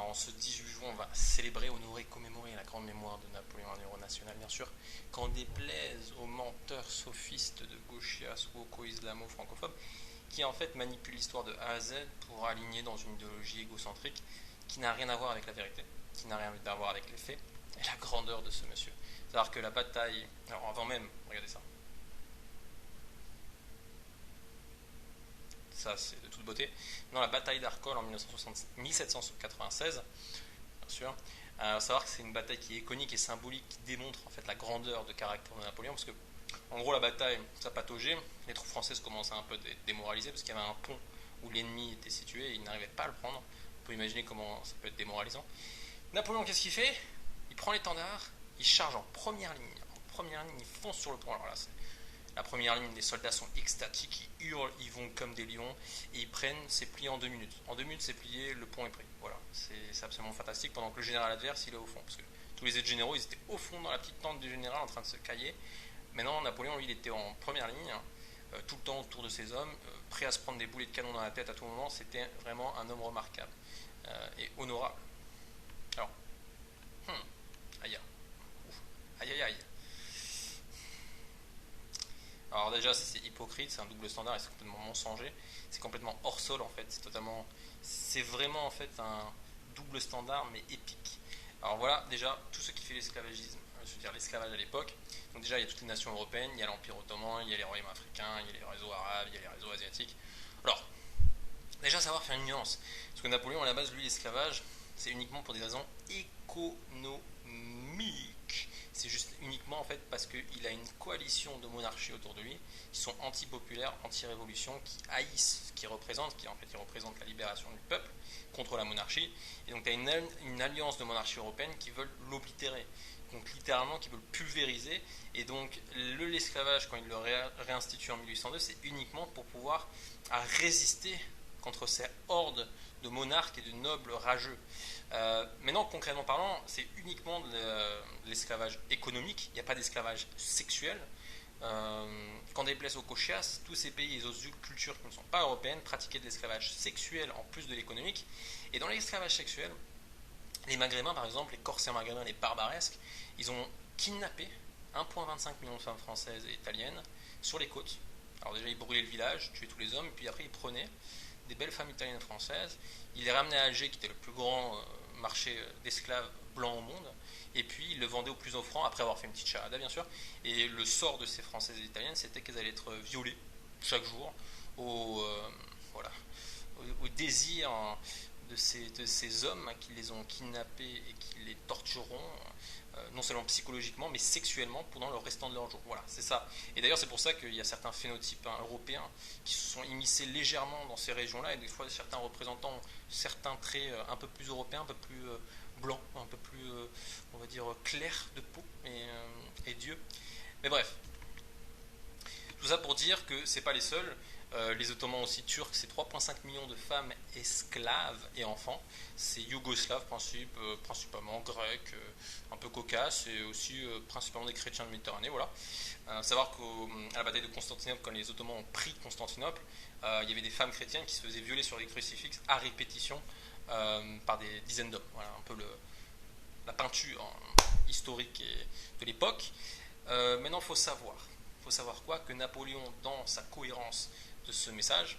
Alors, ce 18 juin, on va célébrer, honorer, commémorer la grande mémoire de Napoléon, un héros national, bien sûr. Qu'en déplaise aux menteurs sophistes de gauchias ou aux islamo-francophobe qui en fait manipulent l'histoire de A à Z pour aligner dans une idéologie égocentrique qui n'a rien à voir avec la vérité, qui n'a rien à voir avec les faits et la grandeur de ce monsieur. C'est-à-dire que la bataille, alors avant même, regardez ça, ça c'est de toute beauté, dans la bataille d'Arcole en 1796, bien sûr, savoir que c'est une bataille qui est iconique et symbolique, qui démontre en fait la grandeur de caractère de Napoléon, parce que en gros la bataille, ça pataugeait, les troupes françaises commençaient un peu à être démoralisées, parce qu'il y avait un pont où l'ennemi était situé et ils n'arrivaient pas à le prendre. On peut imaginer comment ça peut être démoralisant. Napoléon, qu'est-ce qu'il fait? Il prend l'étendard, il charge en première ligne. En première ligne, il fonce sur le pont. Alors là, la première ligne, les soldats sont extatiques, ils hurlent, ils vont comme des lions, et ils prennent, c'est plié en 2 minutes. En 2 minutes, c'est plié, le pont est pris. Voilà, c'est absolument fantastique, pendant que le général adverse, il est au fond. Parce que tous les autres généraux, ils étaient au fond dans la petite tente du général en train de se cailler. Maintenant, Napoléon, lui, il était en première ligne, tout le temps autour de ses hommes, prêt à se prendre des boulets de canon dans la tête à tout moment. C'était vraiment un homme remarquable et honorable. Alors, aïe, aïe, aïe, aïe. Alors déjà, c'est hypocrite, c'est un double standard et c'est complètement mensonger. C'est complètement hors sol en fait. C'est vraiment en fait un double standard mais épique. Alors voilà, déjà tout ce qui fait l'esclavagisme, je veux dire l'esclavage à l'époque. Donc déjà, il y a toutes les nations européennes, il y a l'Empire ottoman, il y a les royaumes africains, il y a les réseaux arabes, il y a les réseaux asiatiques. Alors, déjà savoir faire une nuance. Parce que Napoléon, à la base, lui, l'esclavage, c'est uniquement pour des raisons économiques. C'est juste uniquement en fait parce qu'il a une coalition de monarchies autour de lui qui sont anti-populaires, anti-révolution, qui haïssent ce qu'il représente, qui en fait il représente la libération du peuple contre la monarchie. Et donc tu as une alliance de monarchies européennes qui veulent l'oblitérer. Donc littéralement qui veulent pulvériser. Et donc l'esclavage, quand il le réinstitue en 1802, c'est uniquement pour pouvoir résister contre ces hordes de monarques et de nobles rageux. Maintenant, concrètement parlant, c'est uniquement de l'esclavage économique, il n'y a pas d'esclavage sexuel. Quand déplace aux Cochias, tous ces pays et aux cultures qui ne sont pas européennes pratiquaient de l'esclavage sexuel en plus de l'économique. Et dans l'esclavage sexuel, les Maghrébins, par exemple, les Corsaires maghrébins, les barbaresques, ils ont kidnappé 1,25 million de femmes françaises et italiennes sur les côtes. Alors déjà, ils brûlaient le village, tuaient tous les hommes, et puis après, ils prenaient des belles femmes italiennes et françaises, ils les ramenaient à Alger, qui était le plus grand marché d'esclaves blancs au monde, et puis ils le vendaient au plus offrant, après avoir fait une petite charada, bien sûr. Et le sort de ces françaises et italiennes, c'était qu'elles allaient être violées chaque jour voilà, au désir de ces hommes qui les ont kidnappés et qui les tortureront, non seulement psychologiquement, mais sexuellement pendant le restant de leur jour. Voilà, c'est ça. Et d'ailleurs, c'est pour ça qu'il y a certains phénotypes européens qui se sont immiscés légèrement dans ces régions-là, et des fois, certains représentant certains traits un peu plus européens, un peu plus blancs, un peu plus, on va dire, clairs de peau et d'yeux. Mais bref, tout ça pour dire que c'est pas les seuls. Les Ottomans aussi turcs, c'est 3,5 millions de femmes esclaves et enfants. C'est yougoslaves principalement, grecs, un peu caucasses et aussi principalement des chrétiens de Méditerranée. Voilà. Savoir qu'à la bataille de Constantinople, quand les Ottomans ont pris Constantinople, il y avait des femmes chrétiennes qui se faisaient violer sur des crucifixes à répétition par des dizaines d'hommes. Voilà un peu la peinture historique de l'époque. Maintenant, il faut savoir. Il faut savoir quoi? Que Napoléon, dans sa cohérence de ce message,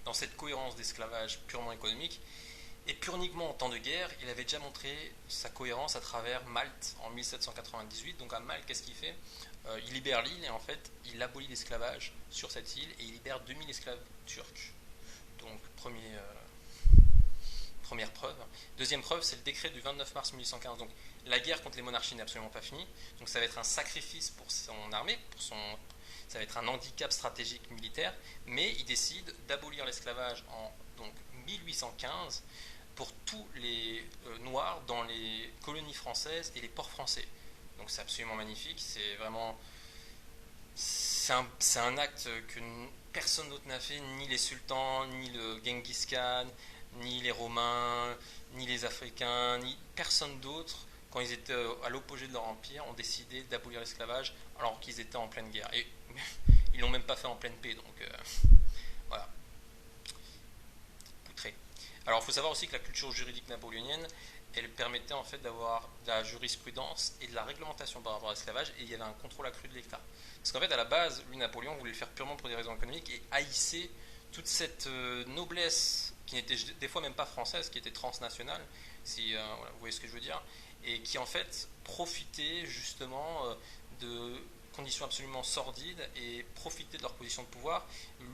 dans cette cohérence d'esclavage purement économique, et purement en temps de guerre, il avait déjà montré sa cohérence à travers Malte en 1798. Donc à Malte, qu'est-ce qu'il fait? Il libère l'île et en fait, il abolit l'esclavage sur cette île et il libère 2000 esclaves turcs. Donc première preuve. Deuxième preuve, c'est le décret du 29 mars 1815. Donc la guerre contre les monarchies n'est absolument pas finie. Donc ça va être un sacrifice pour son armée, ça va être un handicap stratégique militaire, mais il décide d'abolir l'esclavage en donc 1815 pour tous les noirs dans les colonies françaises et les ports français. Donc c'est absolument magnifique, c'est vraiment c'est un acte que personne d'autre n'a fait, ni les sultans, ni le Genghis Khan, ni les Romains, ni les Africains, ni personne d'autre, quand ils étaient à l'opposé de leur empire, ont décidé d'abolir l'esclavage alors qu'ils étaient en pleine guerre. Et ils l'ont même pas fait en pleine paix, donc voilà. Poutré. Alors il faut savoir aussi que la culture juridique napoléonienne, elle permettait en fait d'avoir de la jurisprudence et de la réglementation par rapport à l'esclavage, et il y avait un contrôle accru de l'État. Parce qu'en fait, à la base, lui, Napoléon voulait le faire purement pour des raisons économiques et haïssait toute cette noblesse qui n'était des fois même pas française, qui était transnationale, si voilà, vous voyez ce que je veux dire, et qui en fait profitait justement de conditions absolument sordides et profitait de leur position de pouvoir.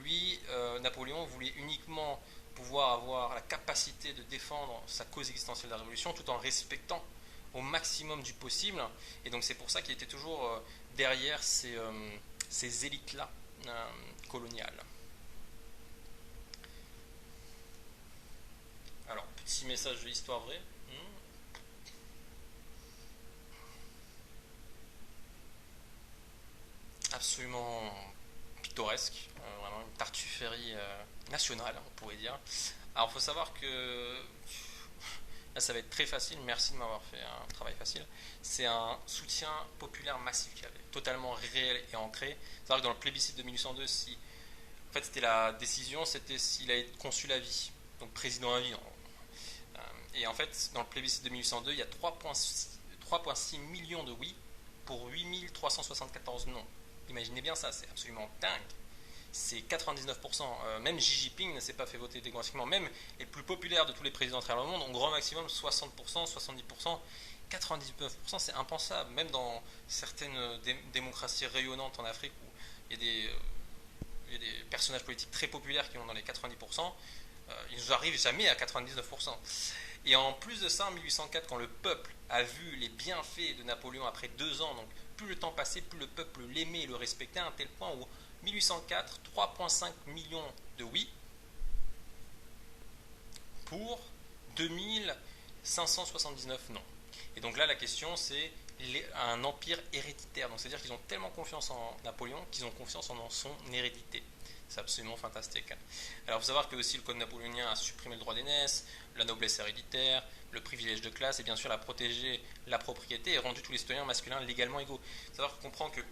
Lui, Napoléon voulait uniquement pouvoir avoir la capacité de défendre sa cause existentielle de la révolution tout en respectant au maximum du possible. Et donc c'est pour ça qu'il était toujours derrière ces élites-là coloniales. Alors, petit message de l'histoire vraie. Absolument pittoresque, vraiment une tartufferie nationale, on pourrait dire. Alors, il faut savoir que là, ça va être très facile, merci de m'avoir fait un travail facile. C'est un soutien populaire massif qu'il y avait, totalement réel et ancré. C'est-à-dire que dans le plébiscite de 1802, si, en fait, c'était la décision, c'était s'il allait être consul à vie, donc président à vie. Et en fait, dans le plébiscite de 1802, il y a 3,6 millions de oui pour 8 374 non. Imaginez bien ça, c'est absolument dingue. C'est 99%. Même Xi Jinping ne s'est pas fait voter démocratiquement. Même les plus populaires de tous les présidents à travers le monde ont grand maximum 60%, 70%. 99%, c'est impensable. Même dans certaines démocraties rayonnantes en Afrique où il y a des personnages politiques très populaires qui ont dans les 90%, ils n'arrivent jamais à 99%. Et en plus de ça, en 1804, quand le peuple a vu les bienfaits de Napoléon après 2 ans, donc plus le temps passait, plus le peuple l'aimait et le respectait, à un tel point où 1804, 3,5 millions de oui pour 2579 non. Et donc là, la question, c'est un empire héréditaire. Donc c'est-à-dire qu'ils ont tellement confiance en Napoléon qu'ils ont confiance en son hérédité. C'est absolument fantastique. Alors il faut savoir que aussi le code napoléonien a supprimé le droit d'aînesse, la noblesse héréditaire, le privilège de classe et bien sûr a protégé la propriété et rendu tous les citoyens masculins légalement égaux. Il faut savoir qu'on comprend que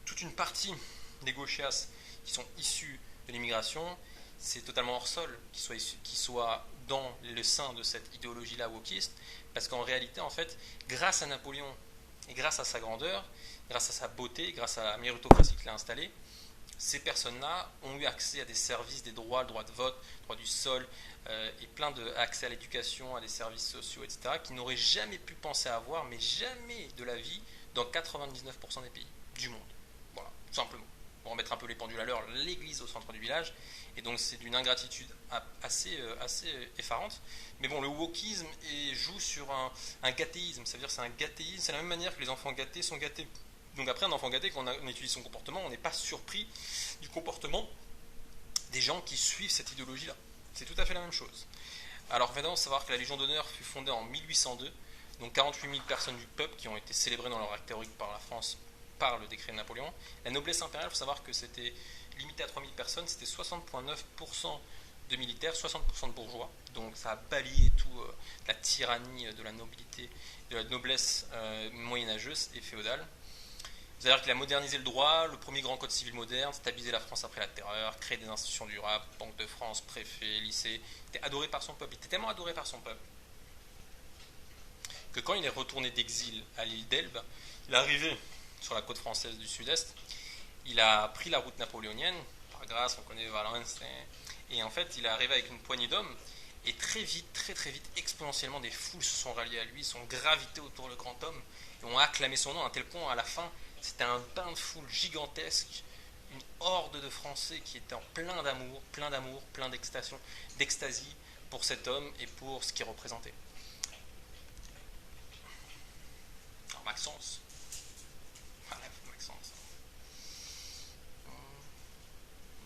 toute une partie des gauchias qui sont issus de l'immigration, c'est totalement hors sol qu'ils soient dans le sein de cette idéologie-là wokiste, parce qu'en réalité, en fait, grâce à Napoléon et grâce à sa grandeur, grâce à sa beauté, grâce à la méritocratie qu'il a installée, ces personnes-là ont eu accès à des services, des droits, le droit de vote, le droit du sol, et plein d'accès à l'éducation, à des services sociaux, etc., qui n'auraient jamais pu penser à avoir, mais jamais de la vie, dans 99% des pays du monde. Voilà, tout simplement. Pour remettre un peu les pendules à l'heure, l'église au centre du village, et donc c'est d'une ingratitude assez effarante. Mais bon, le wokisme joue sur un gâtéisme, ça veut dire c'est un gâtéisme, c'est la même manière que les enfants gâtés sont gâtés. Donc après, un enfant gâté, quand on étudie son comportement, on n'est pas surpris du comportement des gens qui suivent cette idéologie-là. C'est tout à fait la même chose. Alors, il faut savoir que la Légion d'honneur fut fondée en 1802, donc 48 000 personnes du peuple qui ont été célébrées dans leur acte théorique par la France par le décret de Napoléon. La noblesse impériale, il faut savoir que c'était limité à 3 000 personnes, c'était 60,9% de militaires, 60% de bourgeois. Donc ça a balayé tout la tyrannie de la nobilité, de la noblesse moyenâgeuse et féodale. C'est-à-dire qu'il a modernisé le droit, le premier grand code civil moderne, stabilisé la France après la terreur, créé des institutions durables, Banque de France, préfet, lycée. Il était adoré par son peuple. Il était tellement adoré par son peuple que quand il est retourné d'exil à l'île d'Elbe, il est arrivé sur la côte française du sud-est, il a pris la route napoléonienne, par grâce, on connaît Valence, et en fait, il est arrivé avec une poignée d'hommes, et très vite, très très vite, exponentiellement, des foules se sont ralliées à lui, sont gravité autour du grand homme, et ont acclamé son nom à un tel point, à la fin, c'était un bain de foule gigantesque, une horde de Français qui étaient en plein d'extasie pour cet homme et pour ce qu'il représentait. Alors Maxence,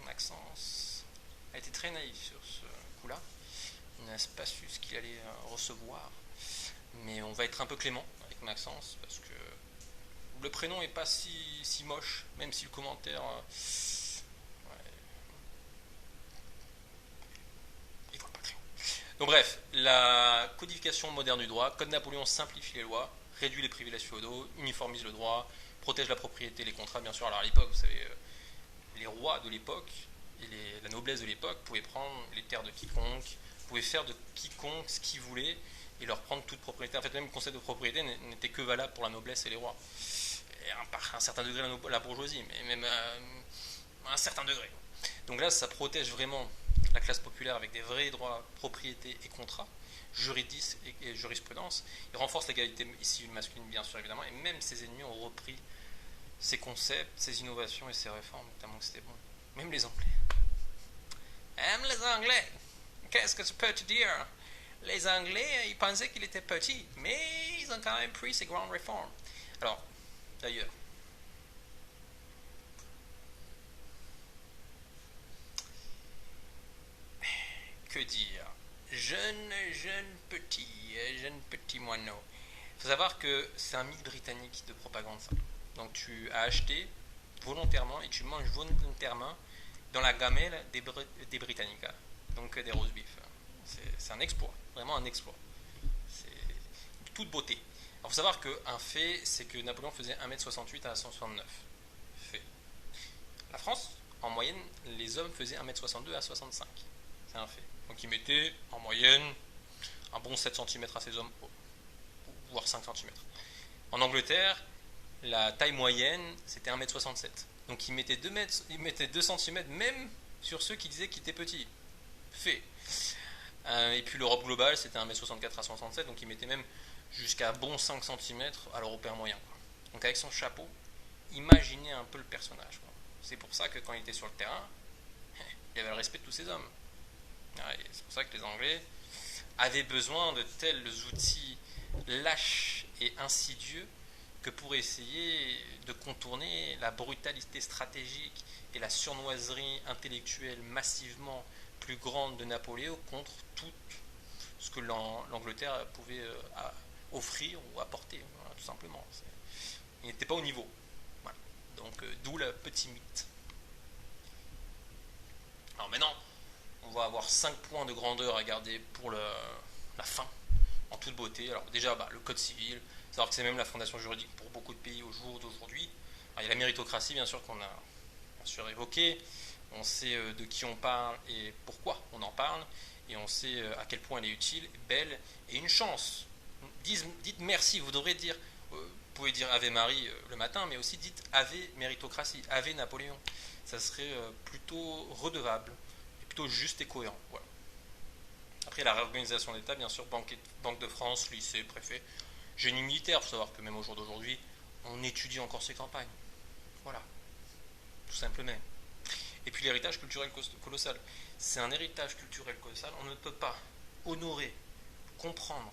Maxence a été très naïf sur ce coup-là. Il n'a pas su ce qu'il allait recevoir. Mais on va être un peu clément avec Maxence parce que le prénom est pas si moche, même si le commentaire. Ouais, il voit pas très. Donc bref, la codification moderne du droit, Code Napoléon simplifie les lois, réduit les privilèges féodaux, uniformise le droit, protège la propriété, les contrats, bien sûr. Alors à l'époque, vous savez, les rois de l'époque et la noblesse de l'époque pouvaient prendre les terres de quiconque, pouvait faire de quiconque ce qu'il voulait et leur prendre toute propriété. En fait, même le concept de propriété n'était que valable pour la noblesse et les rois. Et par un certain degré la bourgeoisie, mais même à un certain degré. Donc là, ça protège vraiment la classe populaire avec des vrais droits, propriété et contrats, juridisme et jurisprudence. Il renforce l'égalité ici masculine, bien sûr, évidemment, et même ses ennemis ont repris ses concepts, ses innovations et ses réformes, tellement que c'était bon. Même les Anglais. Même les Anglais. Qu'est-ce que tu peux te dire? Les Anglais, ils pensaient qu'il était petit, mais ils ont quand même pris ces grandes réformes. Alors, d'ailleurs, que dire? Jeune petit moineau. Il faut savoir que c'est un mythe britannique de propagande, ça. Donc tu as acheté volontairement et tu manges volontairement dans la gamelle des Britanniques. Donc des roast beef. C'est un exploit, vraiment un exploit. C'est de toute beauté. Alors il faut savoir qu'un fait, c'est que Napoléon faisait 1m68 à 169. Fait. La France, en moyenne, les hommes faisaient 1m62 à 65. C'est un fait. Donc il mettait en moyenne un bon 7 cm à ces hommes, voire 5 cm. En Angleterre, la taille moyenne, c'était 1m67. Donc il mettait 2 cm même sur ceux qui disaient qu'ils étaient petits. Fait. Et puis l'Europe globale, c'était 1m64 à 67, donc il mettait même jusqu'à bon 5 cm à l'européen moyen. Donc avec son chapeau, imaginez un peu le personnage. C'est pour ça que quand il était sur le terrain, il avait le respect de tous ces hommes. C'est pour ça que les Anglais avaient besoin de tels outils lâches et insidieux que pour essayer de contourner la brutalité stratégique et la sournoiserie intellectuelle massivement plus grande de Napoléon contre tout ce que l'Angleterre pouvait offrir ou apporter, voilà, tout simplement. Il n'était pas au niveau. Voilà. Donc d'où le petit mythe. Alors maintenant, on va avoir 5 points de grandeur à garder pour la fin, en toute beauté. Alors déjà, le code civil, savoir que c'est même la fondation juridique pour beaucoup de pays au jour d'aujourd'hui. Il y a la méritocratie, bien sûr, qu'on a bien sûr évoquée. On sait de qui on parle et pourquoi on en parle. Et on sait à quel point elle est utile, belle et une chance. Dites merci, vous devrez dire, vous pouvez dire Ave Marie le matin, mais aussi dites Ave méritocratie, Ave Napoléon. Ça serait plutôt redevable, et plutôt juste et cohérent. Voilà. Après la réorganisation de l'État, bien sûr, Banque de France, lycée, préfet, génie militaire. Il faut savoir que même au jour d'aujourd'hui, on étudie encore ces campagnes. Voilà, tout simplement. Et puis l'héritage culturel colossal. C'est un héritage culturel colossal. On ne peut pas honorer, comprendre,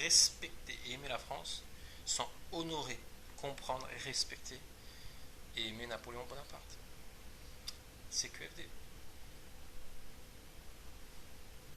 respecter et aimer la France sans honorer, comprendre, respecter et aimer Napoléon Bonaparte. CQFD.